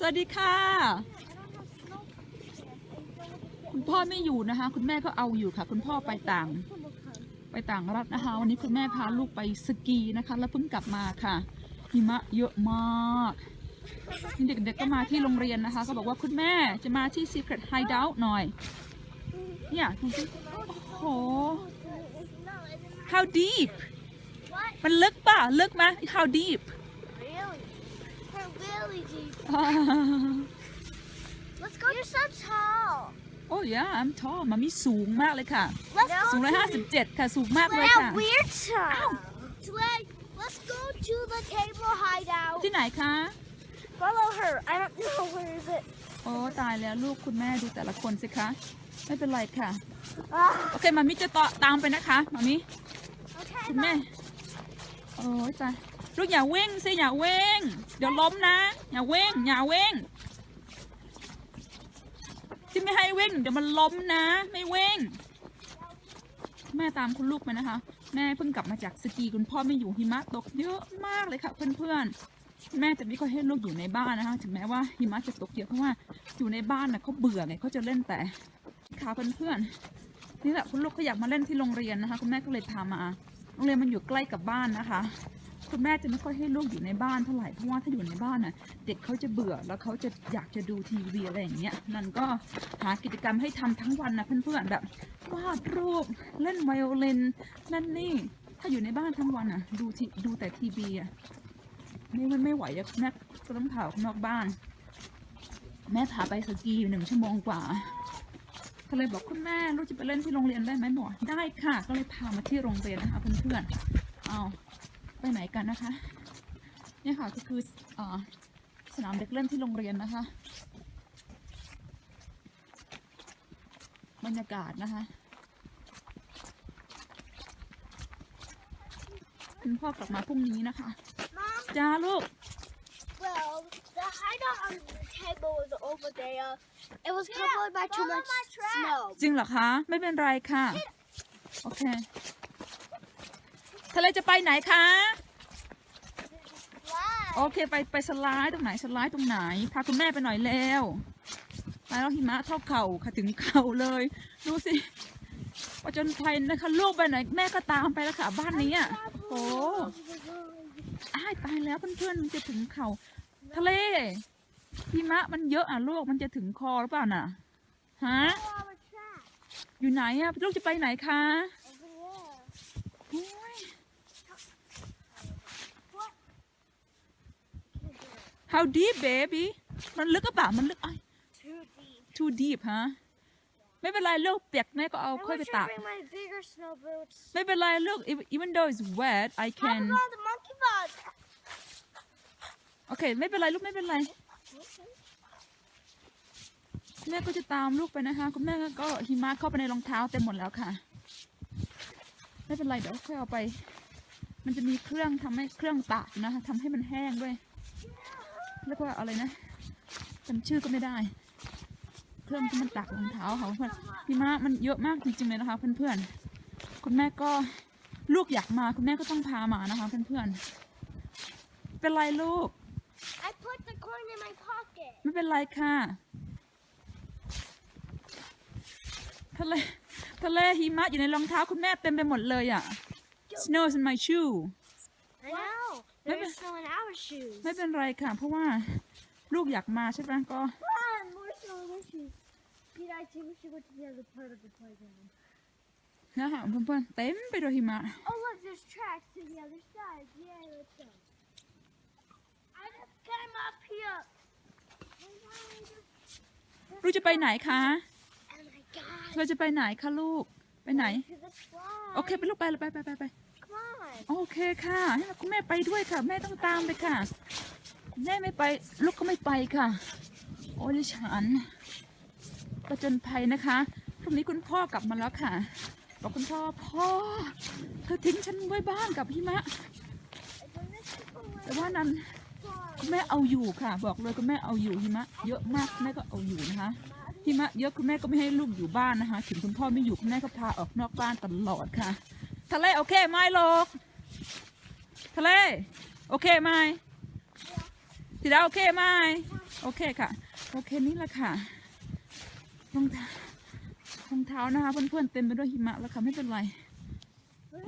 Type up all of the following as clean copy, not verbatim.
สวัสดีค่ะคุณพ่อไม่อยู่นะคะคุณแม่ก็เอาอยู่ค่ะคุณพ่อไปต่างรัฐนะคะวันนี้คุณแม่พาลูกไปสกีนะคะแล้วเพิ่งกลับมาค่ะหิมะเยอะมากเด็กๆก็มาที่โรงเรียนนะคะก็บอกว่าคุณแม่จะมาที่ Secret Hideout หน่อยเนี่ยดูสิโอ้โห How deep มันลึกป่ะลึกไหม How deep Really deep. Let's go. You're so tall. Oh yeah I'm tall มามีสูงมากเลยค่ะ สูง157ค่ะสูงมากเลยค่ะ We're tall. Let's go to the table hideout. ที่ไหนคะ Follow her. I don't know where is it. โอ้ตายแล้วลูกคุณแม่ดูแต่ละคนสิคะไม่เป็นไรค่ะโอเคมามิจะตามไปนะคะมามิ Okay. คุณแม่โอ้ยตายลูกอย่าเว้งสิอย่าเว้งเดี๋ยวล้มนะอย่าเว้งที่ไม่ให้เว้งเดี๋ยวมันล้มนะไม่เว้งแม่ตามคุณลูกไปนะคะแม่เพิ่งกลับมาจากสกีคุณพ่อไม่อยู่หิมะตกเยอะมากเลยค่ะเพื่อนๆแม่จะไม่ค่อยให้ลูกอยู่ในบ้านนะคะถึงแม้ว่าหิมะจะตกเยอะเพราะว่าอยู่ในบ้านน่ะเขาเบื่อไงเขาจะเล่นแต่ค่ะเพื่อนๆนี่แหละคุณลูกเขาอยากมาเล่นที่โรงเรียนนะคะคุณแม่ก็เลยพามาโรงเรียนมันอยู่ใกล้กับบ้านนะคะคุณแม่จะไม่ค่อยให้ลูกอยู่ในบ้านเท่าไหร่เพราะว่าถ้าอยู่ในบ้านน่ะเด็กเขาจะเบื่อแล้วเขาจะอยากจะดูทีวีอะไรอย่างเงี้ยนั่นก็หากิจกรรมให้ทำทั้งวันนะเพื่อนๆแบบวาดรูปเล่นไวโอลินนั่นนี่ถ้าอยู่ในบ้านทั้งวันอ่ะดูแต่ทีวีอ่ะไม่ไหวอะแม่ก็ต้องพาออกนอกบ้านแม่พาไปสกีอยู่1 ชั่วโมงกว่าก็เลยบอกคุณแม่ลูกจะไปเล่นที่โรงเรียนได้ไหมบอกได้ค่ะก็เลยพามาที่โรงเรียนนะคะเพื่อนๆเอาไปไหนกันนะคะเนี่ยค่ะก็คือสนามเด็กเล่นที่โรงเรียนนะคะบรรยากาศนะคะคุณพ่อกลับมาพรุ่งนี้นะคะจ้าลูก Well, the hideout on the table was over there. It was covered by too much snow. จริงเหรอคะไม่เป็นไรค่ะโอเคทะเลจะไปไหนคะโอเคไปสไลด์ตรงไหนสไลด์ตรงไหนพาคุณแม่ไปหน่อยเร็วไปแล้วหิมะเท่าเข่าค่ะถึงเข่าเลยดูสิประจนภัยนะคะลูกไปไหนแม่ก็ตามไปแล้วค่ะบ้านนี้อ่ะโอ้ตายแล้วเพื่อนๆมันจะถึงเข่าทะเลหิมะมันเยอะอ่ะลูกมันจะถึงคอหรือเปล่าน่ะฮะอยู่ไหนอ่ะลูกจะไปไหนคะโอ้ย How deep baby มันลึกก็เปล่ามันลึกtoo deep ฮะไม่เป็นไรลูกเปียกแม่ก็เอาค่อยไปตากไม่เป็นไรลูก even though it's wet I can โอเคไม่เป็นไรลูกไม่เป็นไรแม่ก็จะตามลูกไปนะคะคุณแม่ก็หิมะเข้าไปในรองเท้าเต็มหมดแล้วค่ะไม่เป็นไรเดี๋ยวค่อยเอาไปมันจะมีเครื่องทำให้เครื่องตากนะคะทำให้มันแห้งด้วยเรียกว่าอะไรนะจำชื่อก็ไม่ได้เครื่องที่มันตากรองเท้าค่ะเพื่อนหิมะมันเยอะมากจริงๆเลยนะคะเพื่อนๆคุณแม่ก็ลูกอยากมาคุณแม่ก็ต้องพามานะคะเพื่อนๆเป็นไรลูก I put the coin in my pocket. ไม่เป็นไรค่ะทะเลหิมะอยู่ในรองเท้าคุณแม่เต็มไปหมดเลยอ่ะ Snows in my shoe I know. There's snow in our shoes. ไม่เป็นไรค่ะเพราะว่าลูกอยากมาใช่ไหมก็ More snow in our shoes. Peter, I think we should go to the other part of the playground. นะคะเพื่อนๆเต็มไปด้วยหิมะ Oh, look, there's tracks to the other side. Yeah, let's go. I just came up here. ลูกจะไปไหนคะ Oh my God. เราจะไปไหนคะลูกไปไหน To the slide. โอเคไปลูกไป Come on. โอเคค่ะให้คุณแม่ไปด้วยค่ะแม่ต้องตามไปค่ะแม่ไม่ไปลูกก็ไม่ไปค่ะโอ้ยฉันประจนภัยนะคะพรุ่งนี้คุณพ่อกลับมาแล้วค่ะบอกคุณพ่อเธอทิ้งฉันไว้บ้านกับหิมะแต่ว่านั้นคุณแม่เอาอยู่ค่ะบอกเลยคุณแม่เอาอยู่หิมะเยอะมากแม่ก็เอาอยู่นะคะหิมะเยอะคุณแม่ก็ไม่ให้ลูกอยู่บ้านนะคะถึงคุณพ่อไม่อยู่คุณแม่ก็พาออกนอกบ้านตลอดค่ะทะเลโอเคไหมลูกทะเลโอเคไหมทีเดียวโอเคไหม Uh-huh. โอเคค่ะโอเคนี่แหละค่ะรองเท้านะคะเพื่อนๆเต็มไปด้วยหิมะแล้วค่ะไม่เป็นไร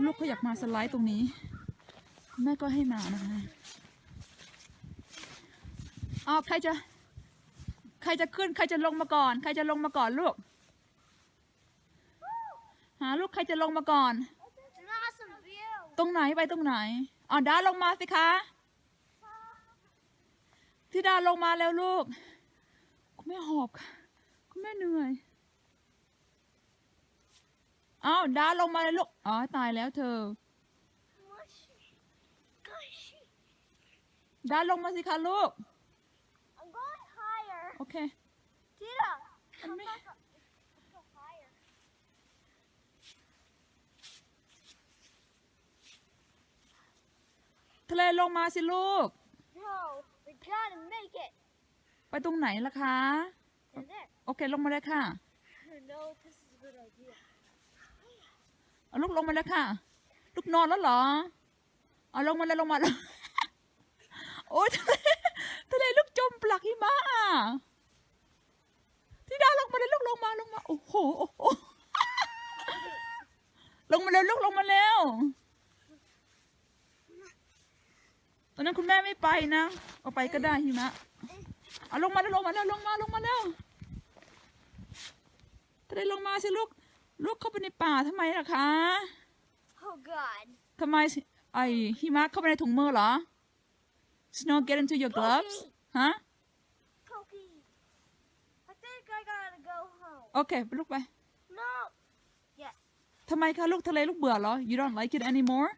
ลูกเขาอยากมาสไลด์ตรงนี้แม่ก็ให้มานะคะอ้าวใครจะขึ้นใครจะลงมาก่อนใครจะลงมาก่อนลูกหาลูกใครจะลงมาก่อน An awesome view. ตรงไหนไปตรงไหนอ๋อดาลงมาสิคะที่ดาลงมาแล้วลูกคุณแม่หอบค่ะคุณแม่เหนื่อยอ้าวดาลงมาเลยลูกอ๋อตายแล้วเธอ Gushy. ดาลงมาสิคะลูก I'm going higher. โอเค Tita, And come me. back up. Let's go higher. ทะเลลงมาสิลูก No, we gotta make it. ไปตรงไหนล่ะคะ And there. โอเคลงมาเลยค่ะ No, this is a good idea. เอาลูกลงมาเลยค่ะลูกนอนแล้วเหรอเอาลงมาเลยลงมาเลย โอ๊ยทะเลลูกจมปลักหิมะอ่ะที่ดาลงมาเลยลูกลงมาโอ้โหโอ้โห ลงมาเร็วลูกลงมาเร็วตอนนั้นคุณแม่ไม่ไปนะเอาไปก็ได้หิมะเอาลงมาแล้วลงมาแล้วลงมาทะเลลงมาสิลูกเข้าไปในป่าทำไมล่ะคะ Oh God. ทำไมไอหิมะเข้าไปในถุงมือเหรอ Snow get into your gloves ฮะ Pokey. I think I gotta go home. โอเคไปลูกไป No. Yes. ทำไมคะลูกทะเลลูกเบื่อเหรอ You don't like it anymore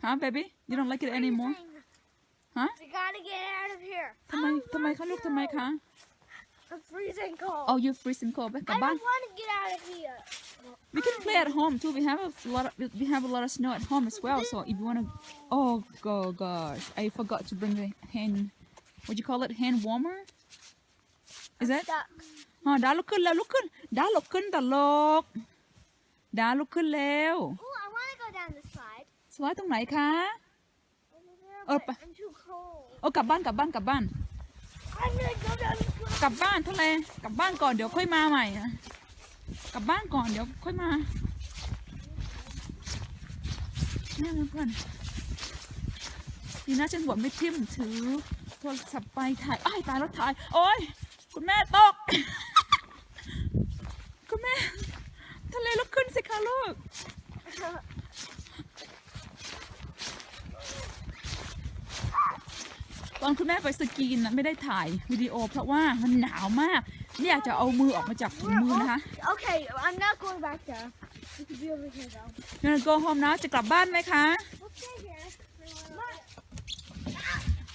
ฮะ baby You don't like it anymore Freezing. ฮะ We gotta get out of here. ทำไมคะลูกทำไมคะ I'm freezing cold. Oh you freezing cold ไปกลั I บบ้าน don't want to get out of here. We can play at home too. We have a lot of snow at home as well. So if you wanna, oh gosh, I forgot to bring the hand. What do you call it? Hand warmer? Is that? Stuck. อ๋อดาลุกขึ้นแล้วลุกขึ้นดาลุกขึ้นตลกดาลุกขึ้นแล้ว Oh, I want to go down the slide. สไลด์ตรงไหนคะ Over there, Oh, but I'm too cold. โอ้กลับบ้าน I'm gonna go down the slide. กลับบ้านทะเลกลับบ้านก่อนเดี๋ยวค่อยมาใหม่อะกลับบ้านก่อนเดี๋ยวค่อยมาเนี่ยเพื่อนดีนะฉันหัวไม่ทิ่มถือโทรศัพท์ไปถ่ายอ้ายตายแล้วถ่ายโอ๊ยคุณแม่ตก คุณแม่ทะเลลุกขึ้นสิคะลูกตอนคุณแม่ไปสกีนะไม่ได้ถ่ายวิดีโอเพราะว่ามันหนาวมากไม่อยากจะเอามือออกมาจากถุงมือนะคะ Okay, I'm not going back there. We could be over here though. เดี๋ยวgo home นะจะกลับบ้านไหมคะ We'll stay here.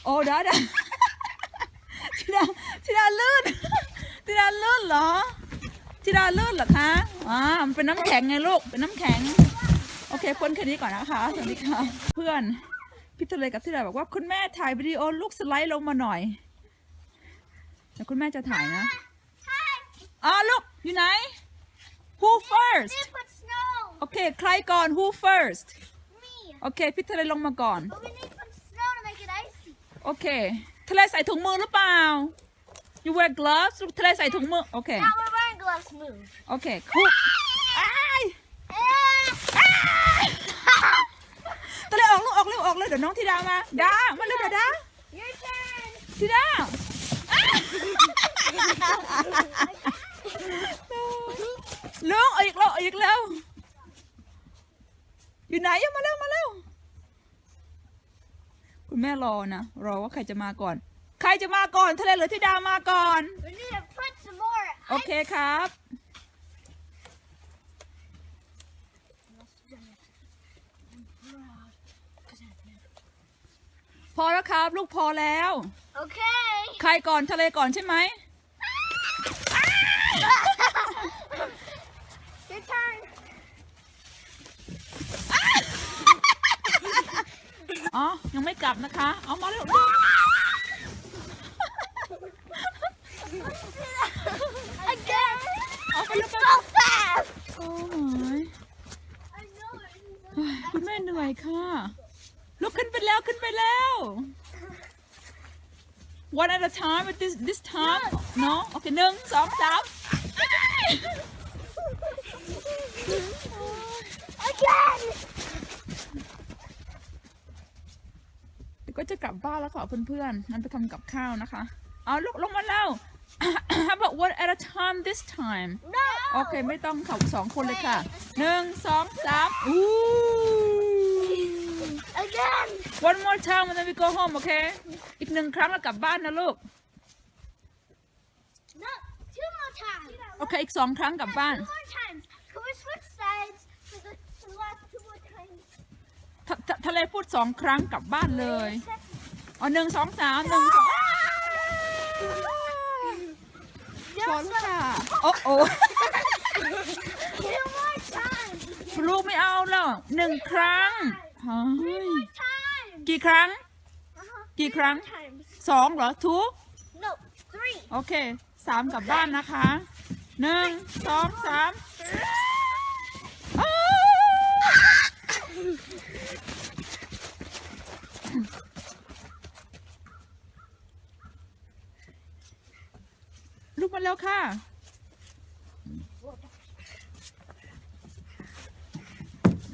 โอ้ได้ ธิดาลื่น ธิดาลื่นเหรอธิดาลื่นเหรอคะมันเป็นน้ำแข็งไงลูกเป็นน้ำแข็งโอเคพ้นแค่นี้ก่อนนะคะสวัสดีค่ะเพื่อนพี่ทะเลกับธิดาบอกว่าคุณแม่ถ่ายวิดีโอลูกสไลด์ลงมาหน่อยเดี๋ยวคุณแม่จะถ่ายนะลูกอยู่ไหน Who first They put snow. โอเคใครก่อน Who first Me. โอเคพี่ทะเลลงมาก่อน But we need some snow to make it icy. โอเคทะเลใส่ถุงมือหรือเปล่า You wear gloves ลูกทะเลใส่ถุงมือโอเค Now we're wearing gloves. Move. โอเคคุกทะเลออกลูกออกเร็วออกเลยเดี๋ยวน้องธิดามามาเร็วเดี๋ยวดา Your turn. ธิดาลุงอีกแล้วอยู่ไหนมาเร็วคุณแม่รอนะรอว่าใครจะมาก่อนทะเลหรือธิดามาก่อน We need to put some more. โอเคครับพอแล้วครับลูกพอแล้ว Okay. ใครก่อนทะเลก่อนใช่ไหม Your turn. อ๋อยังไม่กลับนะคะเอามาเร็ว Again. เอาไปเร็ว So fast. โอ้ย I know it. คุณแม่เหนื่อยค่ะลุกขึ้นไปแล้ว one at a time with this time no โอเคหนึ่งสองสาม Again. เดี๋ยวก็จะกลับบ้านแล้วค่ะเพื่อนๆนั่นไปทำกับข้าวนะคะเอาลุกลงมาแล้ว How about one at a time this time No. โอเคไม่ต้องค่ะสองคนเลยค่ะหนึ่งสองสามอู้ Again. one more time and then we go home โอเคอีกหนึ่งครั้งแล้วกลับบ้านนะลูก No. Two more times. โอเคอีกสองครั้งกลับบ้าน Two more times. Can we switch sides for the last two more times? ทะเลพูดสองครั้งกลับบ้านเลยอ๋อหนึ่งสองสามหนึ่งสองพอแล้วค่ะโอ้โอ้ Two more times. ลูกไม่เอาแล้วหนึ่งครั้งเฮ้ Three ย more times. กี่ครั้ง Uh-huh. กี่ครั้ง Times. สองเหรอทุก No. Three. โอเคสามกลับบ้านนะคะหนึ่งสองสามอ้าวลุกมาแล้วค่ะ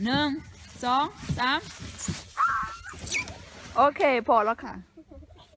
หนึ่งสองสามโอเคพอแล้วค่ะ